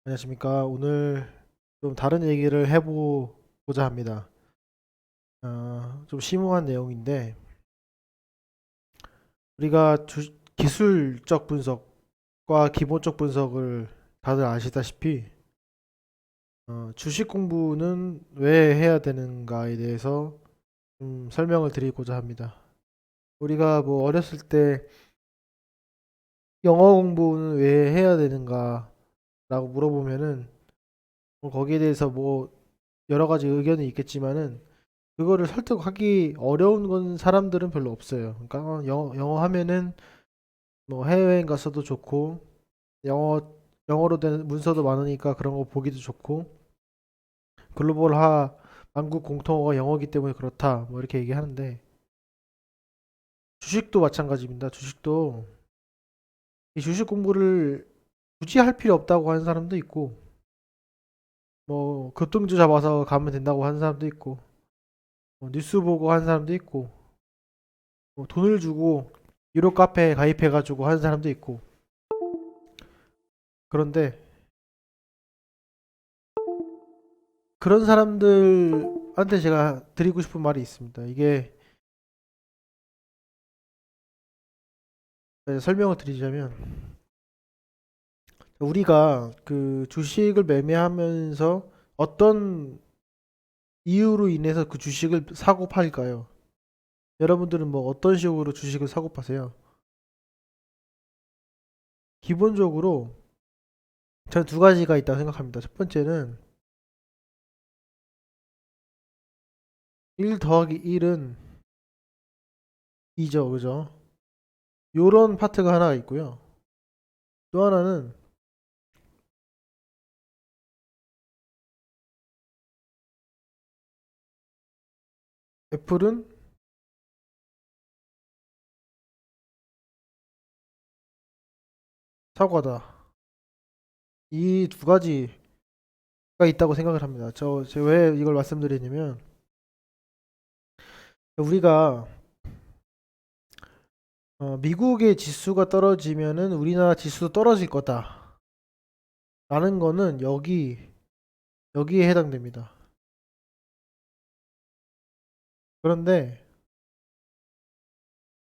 안녕하십니까. 오늘 좀 다른 얘기를 해보고자 합니다. 좀 심오한 내용인데, 우리가 기술적 분석과 기본적 분석을 다들 아시다시피, 주식 공부는 왜 해야 되는가에 대해서 좀 설명을 드리고자 합니다. 우리가 뭐 어렸을 때 영어 공부는 왜 해야 되는가라고 물어보면은, 뭐 거기에 대해서 뭐 여러 가지 의견이 있겠지만은, 그거를 설득하기 어려운 건 사람들은 별로 없어요. 그러니까 영어 하면은 뭐 해외여행 갔어도 좋고 영어로 된 문서도 많으니까 그런 거 보기도 좋고 글로벌화 만국 공통어가 영어기 때문에 그렇다 뭐 이렇게 얘기하는데 주식도 마찬가지입니다. 주식도 이 주식 공부를 굳이 할 필요 없다고 하는 사람도 있고 뭐 교통주 잡아서 가면 된다고 하는 사람도 있고 뭐 뉴스 보고 하는 사람도 있고 뭐 돈을 주고 유료 카페에 가입해가지고 하는 사람도 있고 그런데 그런 사람들한테 제가 드리고 싶은 말이 있습니다. 이게 설명을 드리자면 우리가 그 주식을 매매하면서 어떤 이유로 인해서 그 주식을 사고 팔까요? 여러분들은 뭐 어떤 식으로 주식을 사고 파세요? 기본적으로 저는 두 가지가 있다고 생각합니다. 첫 번째는 1 더하기 1은 2죠, 그죠? 요런 파트가 하나가 있고요. 또 하나는 애플은 사과다. 이 두 가지가 있다고 생각을 합니다. 제가 왜 이걸 말씀드리냐면 우리가 미국의 지수가 떨어지면은 우리나라 지수도 떨어질 거다라는 거는 여기에 해당됩니다. 그런데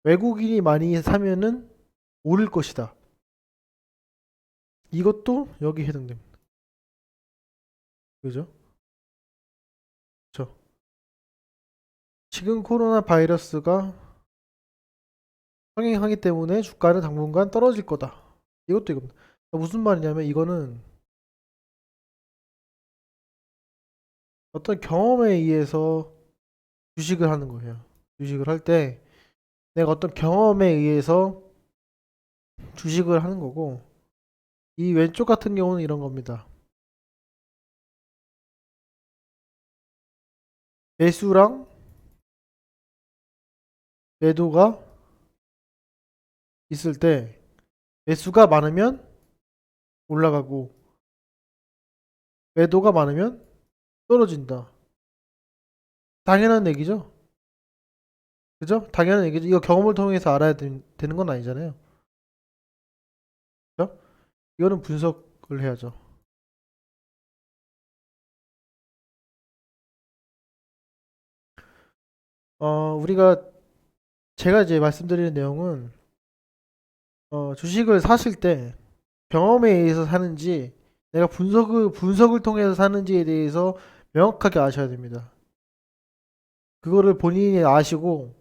외국인이 많이 사면은 오를 것이다. 이것도 여기에 해당됩니다. 그죠? 저 지금 코로나 바이러스가 상행하기 때문에 주가는 당분간 떨어질 거다. 이것도 이겁니다. 무슨 말이냐면 이거는 어떤 경험에 의해서 주식을 하는 거예요. 주식을 할 때 내가 어떤 경험에 의해서 주식을 하는 거고 이 왼쪽 같은 경우는 이런 겁니다. 매수랑 매도가 있을 때 매수가 많으면 올라가고 매도가 많으면 떨어진다. 당연한 얘기죠. 그죠? 당연한 얘기죠. 이거 경험을 통해서 알아야 되는 건 아니잖아요. 그죠? 이거는 분석을 해야죠. 우리가 제가 이제 말씀드리는 내용은 주식을 사실 때 경험에 의해서 사는지 내가 분석을 통해서 사는지에 대해서 명확하게 아셔야 됩니다. 그거를 본인이 아시고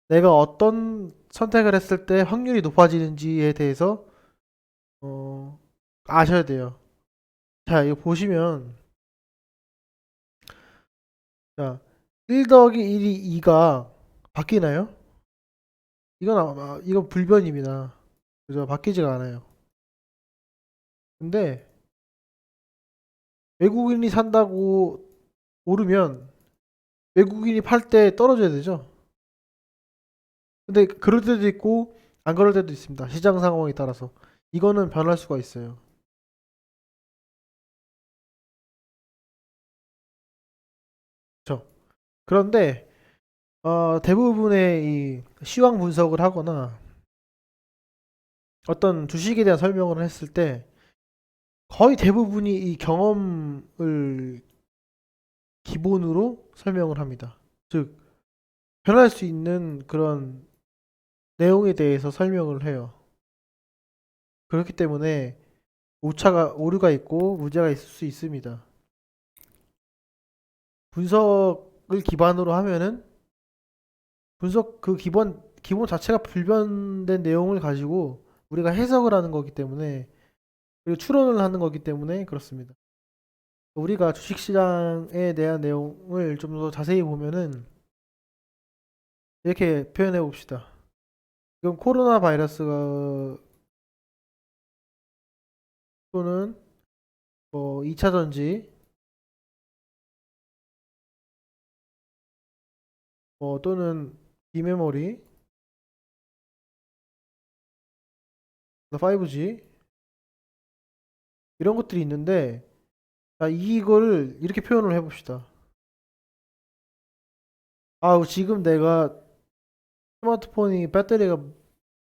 내가 어떤 선택을 했을 때 확률이 높아지는지에 대해서 어, 아셔야 돼요. 자, 이거 보시면 자, 1 더하기 1이 2가 바뀌나요? 이건 불변입니다. 그죠? 바뀌지가 않아요. 근데 외국인이 산다고 오르면 외국인이 팔 때 떨어져야 되죠. 근데 그럴 때도 있고 안 그럴 때도 있습니다. 시장 상황에 따라서. 이거는 변할 수가 있어요. 그렇죠? 그런데 대부분의 이 시황 분석을 하거나 어떤 주식에 대한 설명을 했을 때 거의 대부분이 이 경험을 기본으로 설명을 합니다. 즉, 변할 수 있는 그런 내용에 대해서 설명을 해요. 그렇기 때문에 오류가 있고 문제가 있을 수 있습니다. 분석을 기반으로 하면은 분석 그 기본 자체가 불변된 내용을 가지고 우리가 해석을 하는 거기 때문에 그리고 추론을 하는 거기 때문에 그렇습니다. 우리가 주식시장에 대한 내용을 좀 더 자세히 보면은 이렇게 표현해 봅시다. 지금 코로나 바이러스가 또는 뭐 2차 전지 뭐 또는 비메모리 5G 이런 것들이 있는데 자, 이거를 이렇게 표현을 해봅시다. 아, 지금 내가 스마트폰이 배터리가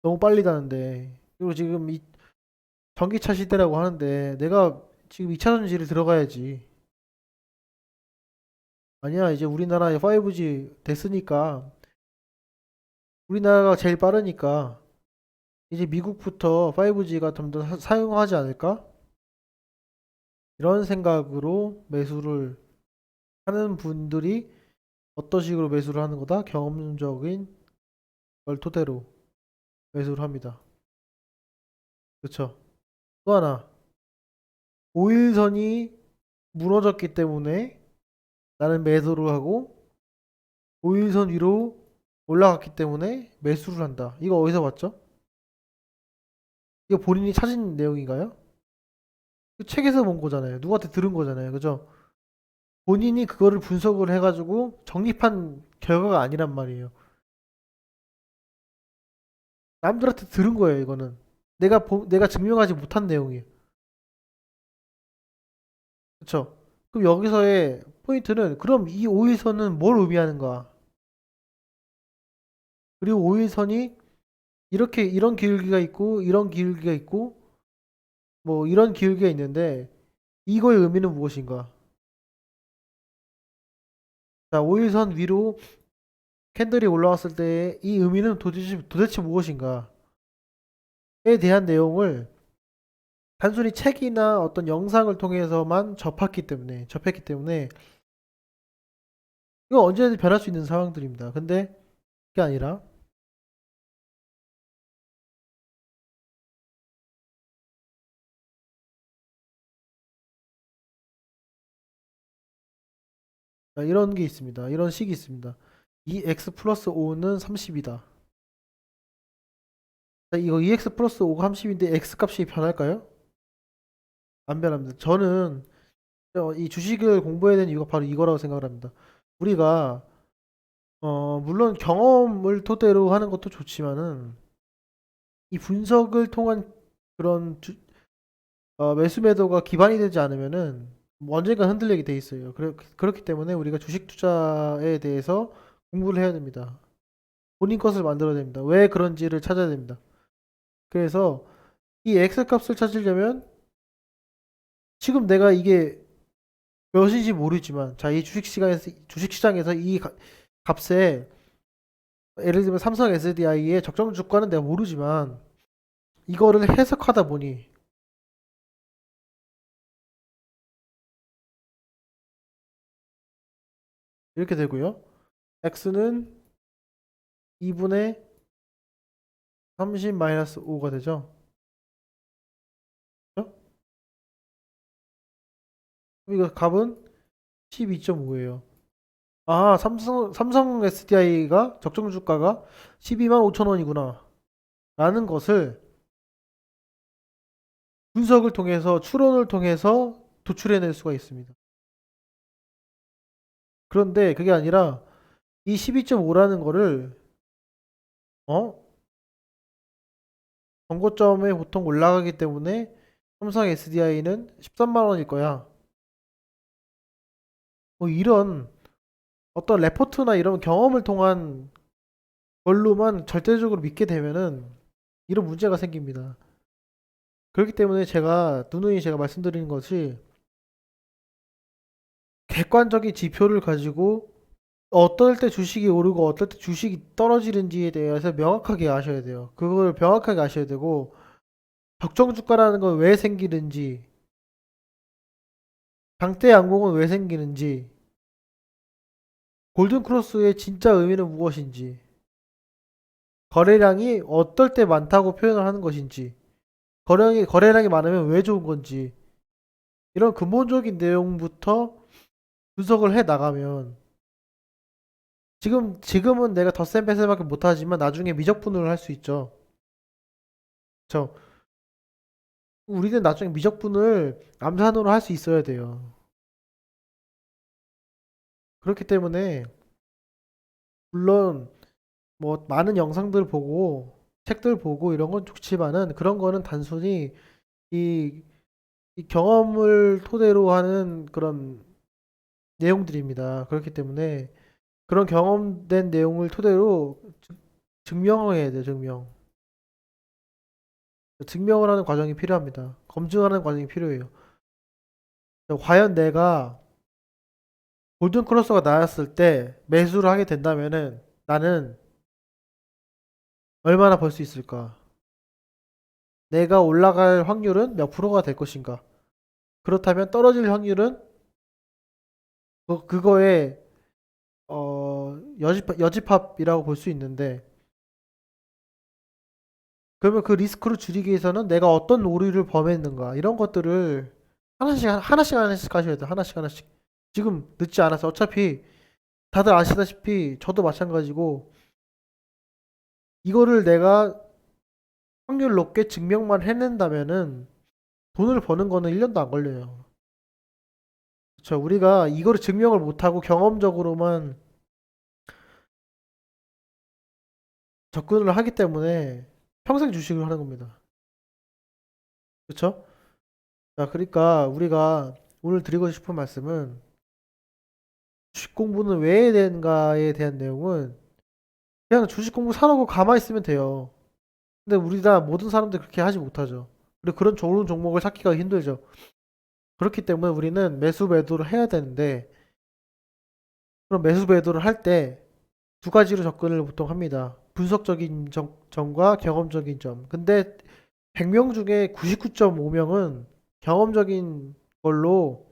너무 빨리 다는데 그리고 지금 이 전기차 시대라고 하는데 내가 지금 2차 전지를 들어가야지. 아니야, 이제 우리나라에 5G 됐으니까 우리나라가 제일 빠르니까 이제 미국부터 5G가 좀 더 사용하지 않을까? 이런 생각으로 매수를 하는 분들이 어떤 식으로 매수를 하는 거다? 경험적인 걸 토대로 매수를 합니다. 그쵸? 또 하나, 5일선이 무너졌기 때문에 나는 매도를 하고 5일선 위로 올라갔기 때문에 매수를 한다. 이거 어디서 봤죠? 이거 본인이 찾은 내용인가요? 그 책에서 본 거잖아요. 누구한테 들은 거잖아요. 그죠? 본인이 그거를 분석을 해가지고 정립한 결과가 아니란 말이에요. 남들한테 들은 거예요, 이거는. 내가 증명하지 못한 내용이에요. 그쵸? 그럼 여기서의 포인트는, 그럼 이 5일선은 뭘 의미하는가? 그리고 5일선이 이렇게, 이런 기울기가 있고, 이런 기울기가 있고, 뭐, 이런 기울기가 있는데, 이거의 의미는 무엇인가? 자, 5일선 위로 캔들이 올라왔을 때 이 의미는 도대체 무엇인가? 에 대한 내용을 단순히 책이나 어떤 영상을 통해서만 접했기 때문에 이거 언제든지 변할 수 있는 상황들입니다. 근데 그게 아니라 이런 게 있습니다. 이런 식이 있습니다. 이 x 플러스 5는 30이다. 이거 2x 플러스 5가 30인데 x 값이 변할까요? 안 변합니다. 저는 이 주식을 공부해야 되는 이유가 바로 이거라고 생각을 합니다. 우리가 물론 경험을 토대로 하는 것도 좋지만은 이 분석을 통한 그런 매수 매도가 기반이 되지 않으면은 언젠가 흔들리게 돼 있어요. 그렇기 때문에 우리가 주식 투자에 대해서 공부를 해야 됩니다. 본인 것을 만들어야 됩니다. 왜 그런지를 찾아야 됩니다. 그래서 이 X 값을 찾으려면 지금 내가 이게 몇인지 모르지만 자, 이 주식 시장에서 이 값에 예를 들면 삼성 SDI의 적정 주가는 내가 모르지만 이거를 해석하다 보니 이렇게 되고요. X는 2분의 30-5가 되죠. 이거 값은 12.5예요. 아, 삼성 SDI가 적정 주가가 12만 5천 원이구나. 라는 것을 분석을 통해서 추론을 통해서 도출해낼 수가 있습니다. 그런데 그게 아니라 이 12.5라는 거를 어? 정고점에 보통 올라가기 때문에 삼성 SDI는 13만 원일 거야. 뭐 이런 어떤 레포트나 이런 경험을 통한 걸로만 절대적으로 믿게 되면은 이런 문제가 생깁니다. 그렇기 때문에 제가 누누이 제가 말씀드리는 것이 객관적인 지표를 가지고 어떨 때 주식이 오르고 어떨 때 주식이 떨어지는지에 대해서 명확하게 아셔야 돼요. 그걸 명확하게 아셔야 되고 적정 주가라는 건 왜 생기는지, 장대 양봉은 왜 생기는지, 골든 크로스의 진짜 의미는 무엇인지, 거래량이 어떨 때 많다고 표현을 하는 것인지, 거래량이 많으면 왜 좋은 건지, 이런 근본적인 내용부터 분석을 해 나가면 지금은 내가 덧셈 뺄셈밖에 못하지만 나중에 미적분을 할 수 있죠. 저 우리는 나중에 미적분을 암산으로 할 수 있어야 돼요. 그렇기 때문에 물론 뭐 많은 영상들 보고 책들 보고 이런 건 좋지만은 그런 거는 단순히 이, 이 경험을 토대로 하는 그런 내용들입니다. 그렇기 때문에 그런 경험된 내용을 토대로 증명을 해야 돼요. 증명을 하는 과정이 필요합니다. 검증하는 과정이 필요해요. 과연 내가 골든 크로스가 나왔을 때 매수를 하게 된다면은 나는 얼마나 벌 수 있을까? 내가 올라갈 확률은 몇 프로가 될 것인가? 그렇다면 떨어질 확률은 그거의 여집합이라고 볼 수 있는데 그러면 그 리스크를 줄이기 위해서는 내가 어떤 오류를 범했는가 이런 것들을 하나씩 하셔야 돼요. 하나씩. 지금 늦지 않아서 어차피 다들 아시다시피 저도 마찬가지고 이거를 내가 확률 높게 증명만 해낸다면은 돈을 버는 거는 1년도 안 걸려요. 그렇죠. 우리가 이거를 증명을 못하고 경험적으로만 접근을 하기 때문에 평생 주식을 하는 겁니다. 그렇죠? 자, 그러니까 우리가 오늘 드리고 싶은 말씀은 주식 공부는 왜 해야 되는가에 대한 내용은 그냥 주식 공부 사놓고 가만히 있으면 돼요. 근데 우리가 모든 사람들이 그렇게 하지 못하죠. 그리고 그런 좋은 종목을 찾기가 힘들죠. 그렇기 때문에 우리는 매수 매도를 해야 되는데 그럼 매수 매도를 할 때 두 가지로 접근을 보통 합니다. 분석적인 점과 경험적인 점. 근데 100명 중에 99.5명은 경험적인 걸로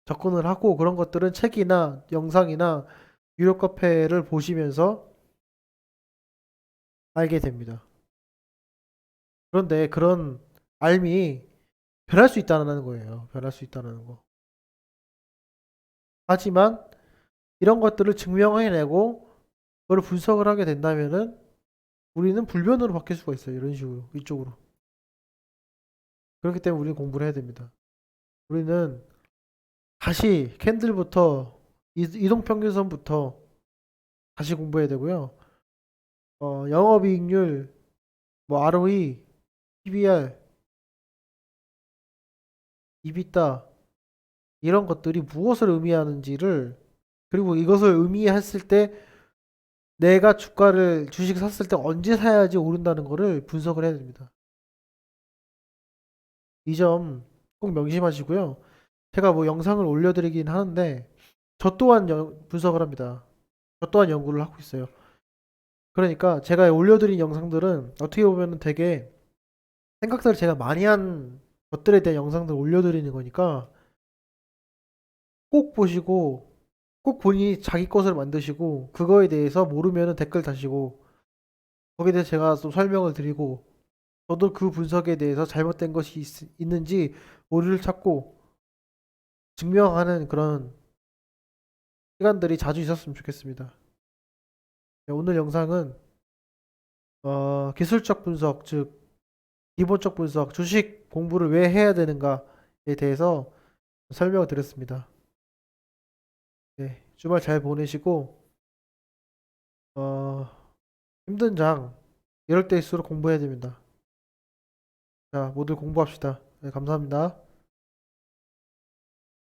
접근을 하고 그런 것들은 책이나 영상이나 유료 카페를 보시면서 알게 됩니다. 그런데 그런 알미 변할 수 있다는 거예요. 변할 수 있다는 거. 하지만 이런 것들을 증명해내고 그걸 분석을 하게 된다면은 우리는 불변으로 바뀔 수가 있어요. 이런 식으로 이쪽으로. 그렇기 때문에 우리는 공부를 해야 됩니다. 우리는 다시 캔들부터 이동평균선부터 다시 공부해야 되고요. 영업이익률, 뭐 ROE, PBR, EBITDA 이런 것들이 무엇을 의미하는지를 그리고 이것을 의미했을 때 내가 주식 샀을 때 언제 사야지 오른다는 거를 분석을 해야 됩니다. 이 점 꼭 명심하시고요. 제가 뭐 영상을 올려드리긴 하는데 저 또한 분석을 합니다. 저 또한 연구를 하고 있어요. 그러니까 제가 올려드린 영상들은 어떻게 보면 되게 생각들을 제가 많이 한 것들에 대한 영상들을 올려드리는 거니까 꼭 보시고 꼭 본인이 자기 것을 만드시고 그거에 대해서 모르면 댓글 다시고 거기에 대해서 제가 또 설명을 드리고 저도 그 분석에 대해서 잘못된 것이 있는지 오류를 찾고 증명하는 그런 시간들이 자주 있었으면 좋겠습니다. 네, 오늘 영상은 기술적 분석, 즉 기본적 분석, 주식 공부를 왜 해야 되는가에 대해서 설명을 드렸습니다. 네, 주말 잘 보내시고 어, 힘든 장 이럴 때일수록 공부해야 됩니다. 자, 모두 공부합시다. 네, 감사합니다.